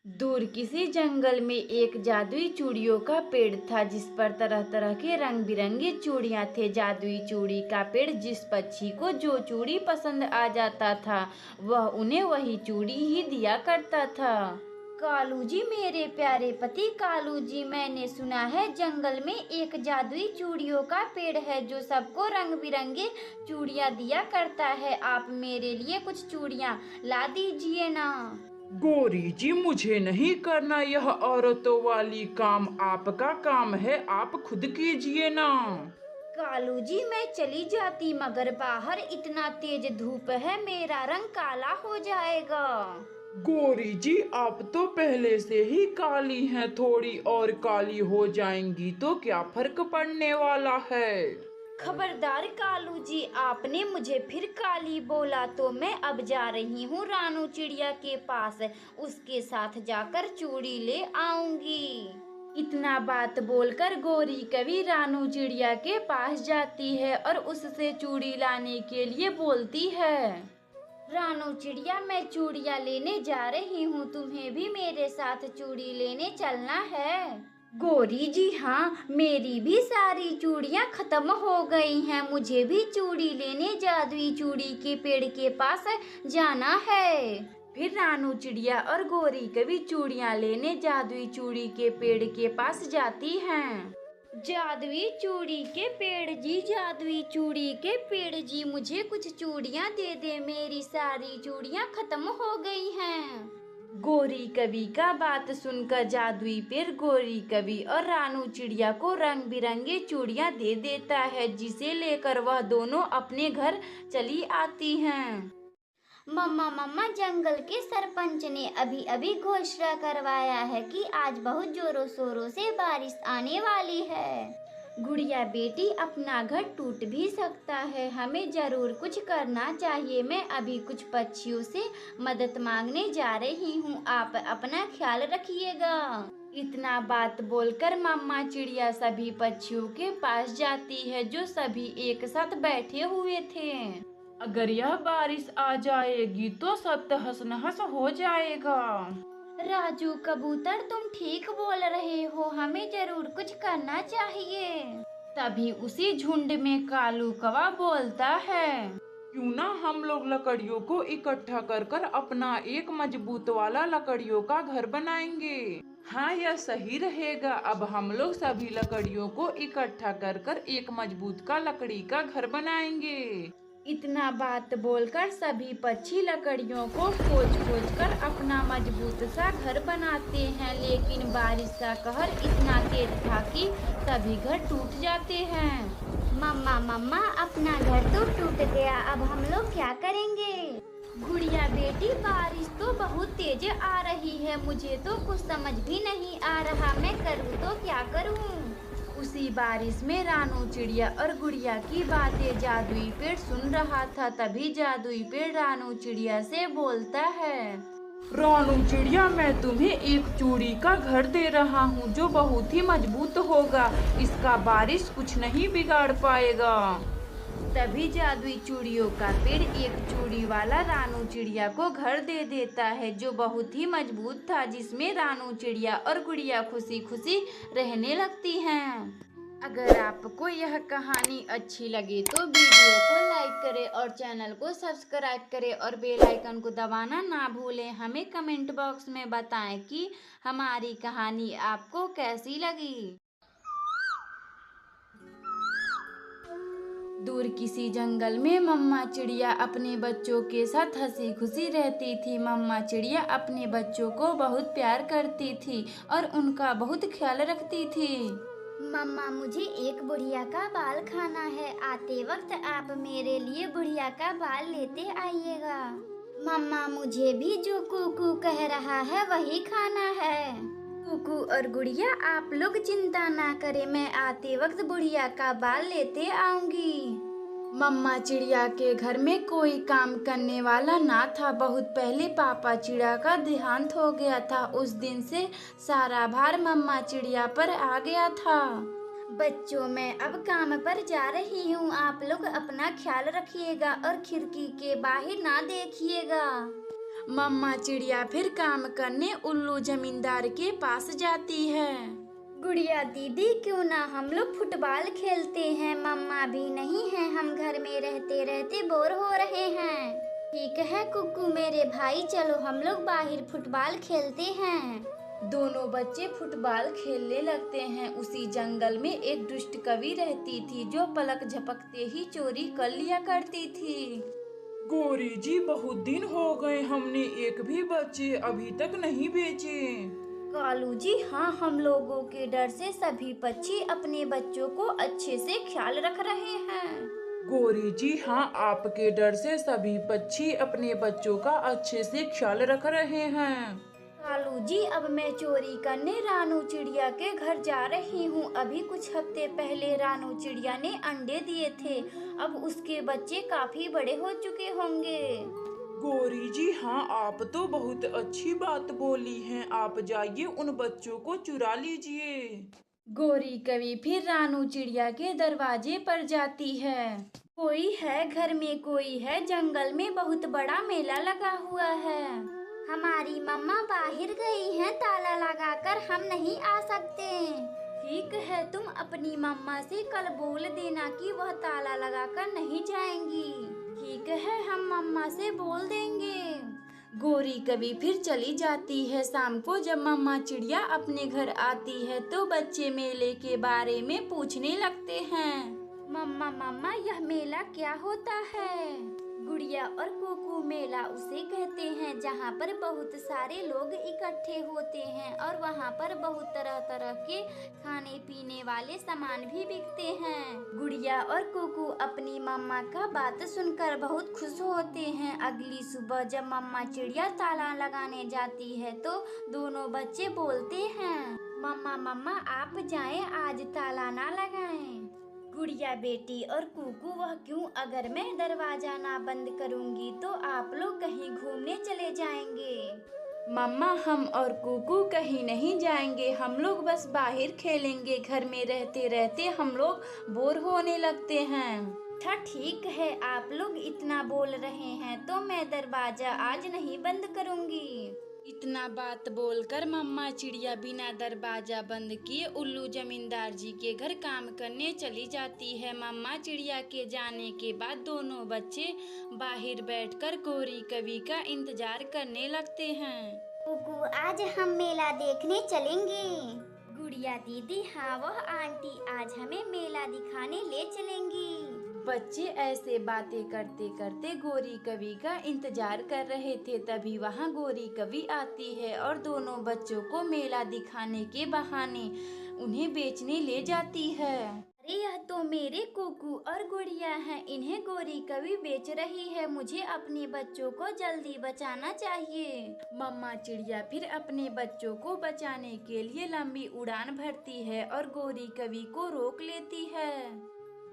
दूर किसी जंगल में एक जादुई चूड़ियों का पेड़ था जिस पर तरह तरह के रंग बिरंगे चूड़ियां थे। जादुई चूड़ी का पेड़ जिस पक्षी को जो चूड़ी पसंद आ जाता था वह उन्हें वही चूड़ी ही दिया करता था। कालू जी, मेरे प्यारे पति कालू जी, मैंने सुना है जंगल में एक जादुई चूड़ियों का पेड़ है जो सबको रंग बिरंगे चूड़ियां दिया करता है। आप मेरे लिए कुछ चूड़ियां ला दीजिए ना। गौरी जी, मुझे नहीं करना यह औरतों वाली काम। आपका काम है, आप खुद कीजिए ना। कालू जी, मैं चली जाती मगर बाहर इतना तेज धूप है, मेरा रंग काला हो जाएगा। गौरी जी, आप तो पहले से ही काली हैं, थोड़ी और काली हो जाएंगी तो क्या फर्क पड़ने वाला है। खबरदार कालू जी, आपने मुझे फिर काली बोला तो मैं अब जा रही हूँ रानू चिड़िया के पास, उसके साथ जाकर चूड़ी ले आऊंगी। इतना बात बोलकर गौरी कवि रानू चिड़िया के पास जाती है और उससे चूड़ी लाने के लिए बोलती है। रानू चिड़िया, मैं चूड़ियाँ लेने जा रही हूँ, तुम्हें भी मेरे साथ चूड़ी लेने चलना है। गौरी जी, हाँ, मेरी भी सारी चूड़ियाँ खत्म हो गई हैं, मुझे भी चूड़ी लेने जादुई चूड़ी के पेड़ के पास जाना है। फिर रानू चिड़िया और गौरी कवि चूड़ियाँ लेने जादुई चूड़ी के पेड़ के पास जाती हैं। जादुई चूड़ी के पेड़ जी, जादुई चूड़ी के पेड़ जी, मुझे कुछ चूड़ियाँ दे दे, मेरी सारी चूड़ियाँ खत्म हो गई हैं। गौरी कवि का बात सुनकर जादुई पेड़ गौरी कवि और रानू चिड़िया को रंग बिरंगे चूड़ियाँ दे देता है, जिसे लेकर वह दोनों अपने घर चली आती हैं। मम्मा मम्मा, जंगल के सरपंच ने अभी अभी घोषणा करवाया है कि आज बहुत जोरों शोरों से बारिश आने वाली है। गुड़िया बेटी, अपना घर टूट भी सकता है, हमें जरूर कुछ करना चाहिए। मैं अभी कुछ पक्षियों से मदद मांगने जा रही हूँ, आप अपना ख्याल रखिएगा। इतना बात बोलकर मम्मा चिड़िया सभी पक्षियों के पास जाती है जो सभी एक साथ बैठे हुए थे। अगर यह बारिश आ जाएगी तो सब तहस नहस हो जाएगा। राजू कबूतर, तुम ठीक बोल रहे हो, हमें जरूर कुछ करना चाहिए। तभी उसी झुंड में कालू कौवा बोलता है। क्यों ना हम लोग लकड़ियों को इकट्ठा कर कर अपना एक मजबूत वाला लकड़ियों का घर बनाएंगे। हाँ, यह सही रहेगा। अब हम लोग सभी लकड़ियों को इकट्ठा कर कर एक मजबूत का लकड़ी का घर बनाएंगे। इतना बात बोलकर सभी पक्षी लकड़ियों को खोज खोज कर अपना मजबूत सा घर बनाते हैं, लेकिन बारिश का कहर इतना तेज था कि सभी घर टूट जाते हैं। मम्मा मम्मा, अपना घर तो टूट गया, अब हम लोग क्या करेंगे? गुड़िया बेटी, बारिश तो बहुत तेज आ रही है, मुझे तो कुछ समझ भी नहीं आ रहा, मैं करूँ तो क्या करूँ? उसी बारिश में रानू चिड़िया और गुड़िया की बातें जादुई पेड़ सुन रहा था। तभी जादुई पेड़ रानू चिड़िया से बोलता है। रानू चिड़िया, मैं तुम्हें एक चूड़ी का घर दे रहा हूँ जो बहुत ही मजबूत होगा, इसका बारिश कुछ नहीं बिगाड़ पाएगा। तभी जादुई चूड़ियों का पेड़ एक चूड़ी वाला रानू चिड़िया को घर दे देता है जो बहुत ही मजबूत था, जिसमें रानू चिड़िया और गुड़िया खुशी खुशी रहने लगती हैं। अगर आपको यह कहानी अच्छी लगे तो वीडियो को लाइक करें और चैनल को सब्सक्राइब करें और बेल आइकन को दबाना ना भूलें। हमें कमेंट बॉक्स में बताएं कि हमारी कहानी आपको कैसी लगी। दूर किसी जंगल में मम्मा चिड़िया अपने बच्चों के साथ हंसी खुशी रहती थी। मम्मा चिड़िया अपने बच्चों को बहुत प्यार करती थी और उनका बहुत ख्याल रखती थी। मम्मा, मुझे एक बुढ़िया का बाल खाना है, आते वक्त आप मेरे लिए बुढ़िया का बाल लेते आइएगा। मम्मा, मुझे भी जो कुकू कह रहा है वही खाना है। कुकू और गुड़िया, आप लोग चिंता ना करें, मैं आते वक्त बुढ़िया का बाल लेते आऊंगी। मम्मा चिड़िया के घर में कोई काम करने वाला ना था। बहुत पहले पापा चिड़िया का देहांत हो गया था। उस दिन से सारा भार मम्मा चिड़िया पर आ गया था। बच्चों, मैं अब काम पर जा रही हूँ, आप लोग अपना ख्याल रखिएगा और खिड़की के बाहर ना देखिएगा। मम्मा चिड़िया फिर काम करने उल्लू जमींदार के पास जाती है। गुड़िया दीदी, क्यों ना हम लोग फुटबॉल खेलते हैं, मम्मा भी नहीं है, हम घर में रहते रहते बोर हो रहे हैं। ठीक है कुकू मेरे भाई, चलो हम लोग बाहर फुटबॉल खेलते हैं। दोनों बच्चे फुटबॉल खेलने लगते हैं। उसी जंगल में एक दुष्ट कवि रहती थी जो पलक झपकते ही चोरी कर लिया करती थी। गौरी जी, बहुत दिन हो गए, हमने एक भी बच्चे अभी तक नहीं बेचे। कालू जी, हाँ, हम लोगों के डर से सभी पक्षी अपने बच्चों को अच्छे से ख्याल रख रहे हैं। गौरी जी, हाँ, आपके डर से सभी पक्षी अपने बच्चों का अच्छे से ख्याल रख रहे हैं। कालू जी, अब मैं चोरी करने रानू चिड़िया के घर जा रही हूँ। अभी कुछ हफ्ते पहले रानू चिड़िया ने अंडे दिए थे, अब उसके बच्चे काफी बड़े हो चुके होंगे। गौरी जी, हाँ, आप तो बहुत अच्छी बात बोली हैं, आप जाइए उन बच्चों को चुरा लीजिए। गौरी कवि फिर रानू चिड़िया के दरवाजे पर जाती है। कोई है घर में, कोई है, जंगल में बहुत बड़ा मेला लगा हुआ है। हमारी मम्मा बाहर गई हैं, ताला लगाकर हम नहीं आ सकते। ठीक है, तुम अपनी मम्मा से कल बोल देना कि वह ताला लगाकर नहीं जाएंगी। ठीक है, हम मम्मा से बोल देंगे। गौरी कवि फिर चली जाती है। शाम को जब मम्मा चिड़िया अपने घर आती है तो बच्चे मेले के बारे में पूछने लगते हैं। मम्मा मम्मा, यह मेला क्या होता है? गुड़िया और कुकू, मेला उसे कहते हैं जहाँ पर बहुत सारे लोग इकट्ठे होते हैं और वहाँ पर बहुत तरह तरह के खाने पीने वाले सामान भी बिकते हैं। गुड़िया और कुकू अपनी मम्मा का बात सुनकर बहुत खुश होते हैं। अगली सुबह जब मम्मा चिड़िया ताला लगाने जाती है तो दोनों बच्चे बोलते हैं, मम्मा मम्मा आप जाएं, आज ताला ना लगाएं। गुड़िया बेटी और कुकू, वह क्यों, अगर मैं दरवाजा ना बंद करूंगी तो आप लोग कहीं घूमने चले जाएंगे। मम्मा, हम और कुकू कहीं नहीं जाएंगे, हम लोग बस बाहर खेलेंगे। घर में रहते रहते हम लोग बोर होने लगते हैं। अच्छा ठीक है, आप लोग इतना बोल रहे हैं तो मैं दरवाजा आज नहीं बंद करूंगी। इतना बात बोलकर मम्मा चिड़िया बिना दरवाजा बंद किए उल्लू जमींदार जी के घर काम करने चली जाती है। मम्मा चिड़िया के जाने के बाद दोनों बच्चे बाहर बैठकर गौरी कवि का इंतजार करने लगते हैं। कुकू, आज हम मेला देखने चलेंगे। गुड़िया दीदी, हाँ, वह आंटी आज हमें मेला दिखाने ले चलेंगी। बच्चे ऐसे बातें करते करते गौरी कवि का इंतजार कर रहे थे। तभी वहाँ गौरी कवि आती है और दोनों बच्चों को मेला दिखाने के बहाने उन्हें बेचने ले जाती है। अरे, यह तो मेरे कुकू और गुड़िया हैं, इन्हें गौरी कवि बेच रही है। मुझे अपने बच्चों को जल्दी बचाना चाहिए। मम्मा चिड़िया फिर अपने बच्चों को बचाने के लिए लंबी उड़ान भरती है और गौरी कवि को रोक लेती है।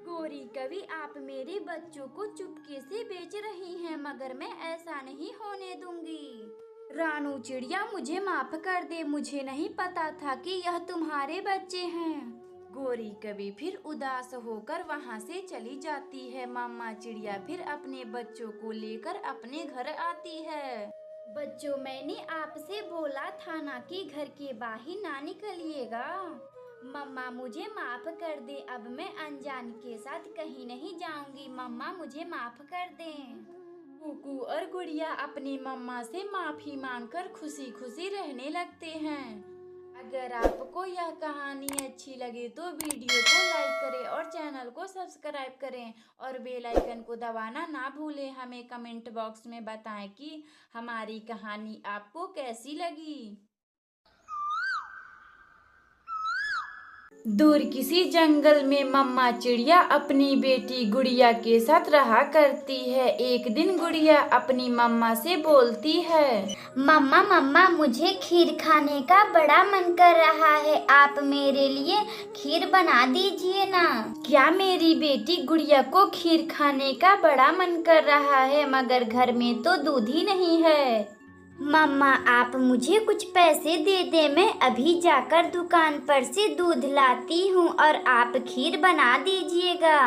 गौरी कवि, आप मेरे बच्चों को चुपके से बेच रही हैं, मगर मैं ऐसा नहीं होने दूंगी। रानू चिड़िया, मुझे माफ कर दे, मुझे नहीं पता था कि यह तुम्हारे बच्चे हैं। गौरी कवि फिर उदास होकर वहाँ से चली जाती है। मम्मा चिड़िया फिर अपने बच्चों को लेकर अपने घर आती है। बच्चों, मैंने आपसे बोला था ना कि घर के बाहर ना निकलिएगा। मम्मा मुझे माफ कर दे, अब मैं अनजान के साथ कहीं नहीं जाऊंगी। मम्मा मुझे माफ कर दें। कुकू और गुड़िया अपनी मम्मा से माफी मांगकर खुशी खुशी रहने लगते हैं। अगर आपको यह कहानी अच्छी लगे तो वीडियो को लाइक करें और चैनल को सब्सक्राइब करें और बेल आइकन को दबाना ना भूलें। हमें कमेंट बॉक्स में बताएं कि हमारी कहानी आपको कैसी लगी। दूर किसी जंगल में मम्मा चिड़िया अपनी बेटी गुड़िया के साथ रहा करती है। एक दिन गुड़िया अपनी मम्मा से बोलती है, मम्मा मम्मा, मुझे खीर खाने का बड़ा मन कर रहा है, आप मेरे लिए खीर बना दीजिए ना। क्या मेरी बेटी गुड़िया को खीर खाने का बड़ा मन कर रहा है, मगर घर में तो दूध ही नहीं है। मम्मा, आप मुझे कुछ पैसे दे दे, मैं अभी जाकर दुकान पर से दूध लाती हूँ और आप खीर बना दीजिएगा।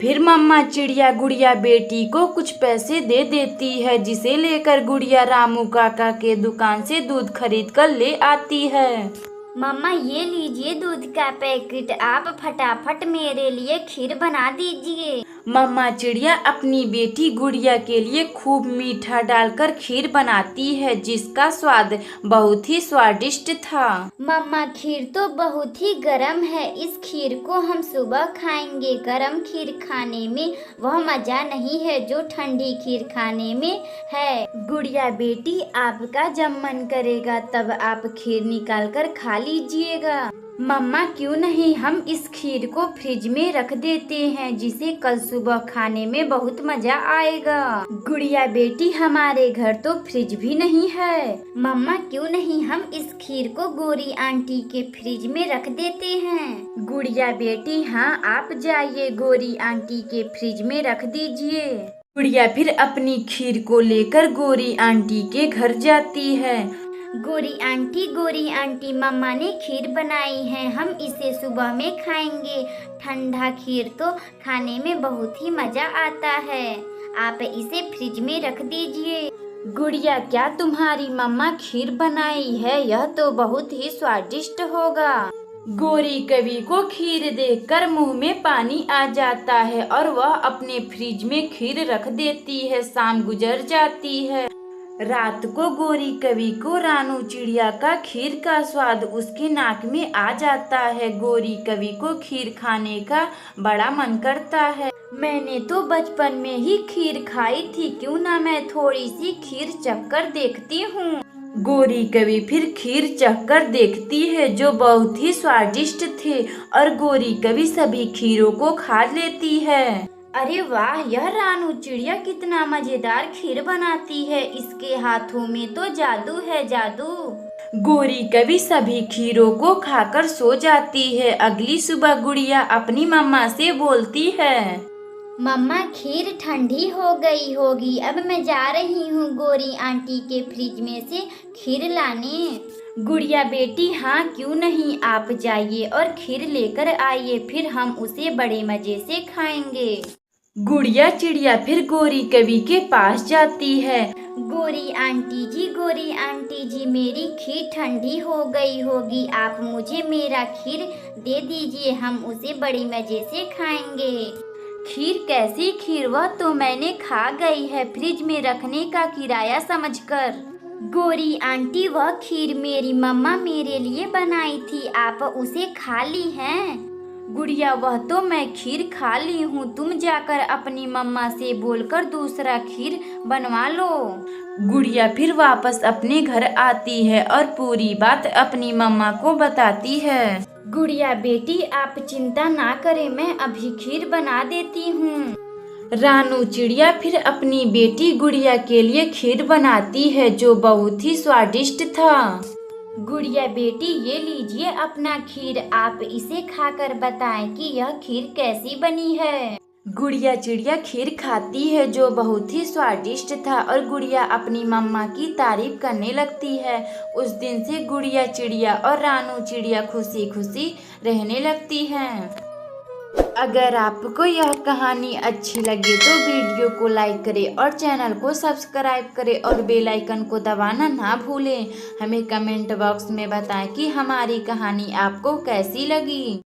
फिर मम्मा चिड़िया गुड़िया बेटी को कुछ पैसे दे देती है, जिसे लेकर गुड़िया रामू काका के दुकान से दूध खरीद कर ले आती है। मम्मा ये लीजिए दूध का पैकेट, आप फटाफट मेरे लिए खीर बना दीजिए। मम्मा चिड़िया अपनी बेटी गुड़िया के लिए खूब मीठा डालकर खीर बनाती है, जिसका स्वाद बहुत ही स्वादिष्ट था। मम्मा खीर तो बहुत ही गर्म है, इस खीर को हम सुबह खाएंगे। गर्म खीर खाने में वह मजा नहीं है जो ठंडी खीर खाने में है। गुड़िया बेटी, आपका जब मन करेगा तब आप खीर निकाल कर खा लीजिएगा। मम्मा क्यों नहीं, हम इस खीर को फ्रिज में रख देते हैं, जिसे कल सुबह खाने में बहुत मजा आएगा। गुड़िया बेटी, हमारे घर तो फ्रिज भी नहीं है। मम्मा क्यों नहीं, हम इस खीर को गोरी आंटी के फ्रिज में रख देते हैं। गुड़िया बेटी, हाँ आप जाइए, गोरी आंटी के फ्रिज में रख दीजिए। गुड़िया फिर अपनी खीर को लेकर गोरी आंटी के घर जाती है। गोरी आंटी, मम्मा ने खीर बनाई है, हम इसे सुबह में खाएंगे। ठंडा खीर तो खाने में बहुत ही मजा आता है, आप इसे फ्रिज में रख दीजिए। गुड़िया, क्या तुम्हारी मम्मा खीर बनाई है? यह तो बहुत ही स्वादिष्ट होगा। गोरी कवि को खीर देखकर मुंह में पानी आ जाता है और वह अपने फ्रिज में खीर रख देती है। शाम गुजर जाती है। रात को गोरी कवि को रानू चिड़िया का खीर का स्वाद उसके नाक में आ जाता है। गोरी कवि को खीर खाने का बड़ा मन करता है। मैंने तो बचपन में ही खीर खाई थी, क्यों ना मैं थोड़ी सी खीर चखकर देखती हूँ। गोरी कवि फिर खीर चखकर देखती है, जो बहुत ही स्वादिष्ट थे, और गोरी कवि सभी खीरों को खा लेती है। अरे वाह, यह रानू चिड़िया कितना मजेदार खीर बनाती है, इसके हाथों में तो जादू है, जादू। गोरी कवि सभी खीरों को खाकर सो जाती है। अगली सुबह गुड़िया अपनी मम्मा से बोलती है, मम्मा खीर ठंडी हो गई होगी, अब मैं जा रही हूँ गोरी आंटी के फ्रिज में से खीर लाने। गुड़िया बेटी, हाँ क्यों नहीं, आप जाइए और खीर लेकर आइए, फिर हम उसे बड़े मजे से खाएंगे। गुड़िया चिड़िया फिर गोरी कवि के पास जाती है। गोरी आंटी जी, मेरी खीर ठंडी हो गई होगी, आप मुझे मेरा खीर दे दीजिए, हम उसे बड़ी मजे से खाएंगे। खीर? कैसी खीर? वह तो मैंने खा गई है, फ्रिज में रखने का किराया समझकर। गोरी आंटी, वह खीर मेरी मम्मा मेरे लिए बनाई थी, आप उसे खा ली हैं? गुड़िया, वह तो मैं खीर खा ली हूँ, तुम जाकर अपनी मम्मा से बोलकर दूसरा खीर बनवा लो। गुड़िया फिर वापस अपने घर आती है और पूरी बात अपनी मम्मा को बताती है। गुड़िया बेटी, आप चिंता ना करें, मैं अभी खीर बना देती हूँ। रानू चिड़िया फिर अपनी बेटी गुड़िया के लिए खीर बनाती है, जो बहुत ही स्वादिष्ट था। गुड़िया बेटी, ये लीजिए अपना खीर, आप इसे खाकर बताएं कि यह खीर कैसी बनी है। गुड़िया चिड़िया खीर खाती है, जो बहुत ही स्वादिष्ट था, और गुड़िया अपनी मम्मा की तारीफ करने लगती है। उस दिन से गुड़िया चिड़िया और रानू चिड़िया खुशी खुशी रहने लगती हैं। अगर आपको यह कहानी अच्छी लगे तो वीडियो को लाइक करें और चैनल को सब्सक्राइब करें और बेल आइकन को दबाना ना भूलें। हमें कमेंट बॉक्स में बताएं कि हमारी कहानी आपको कैसी लगी।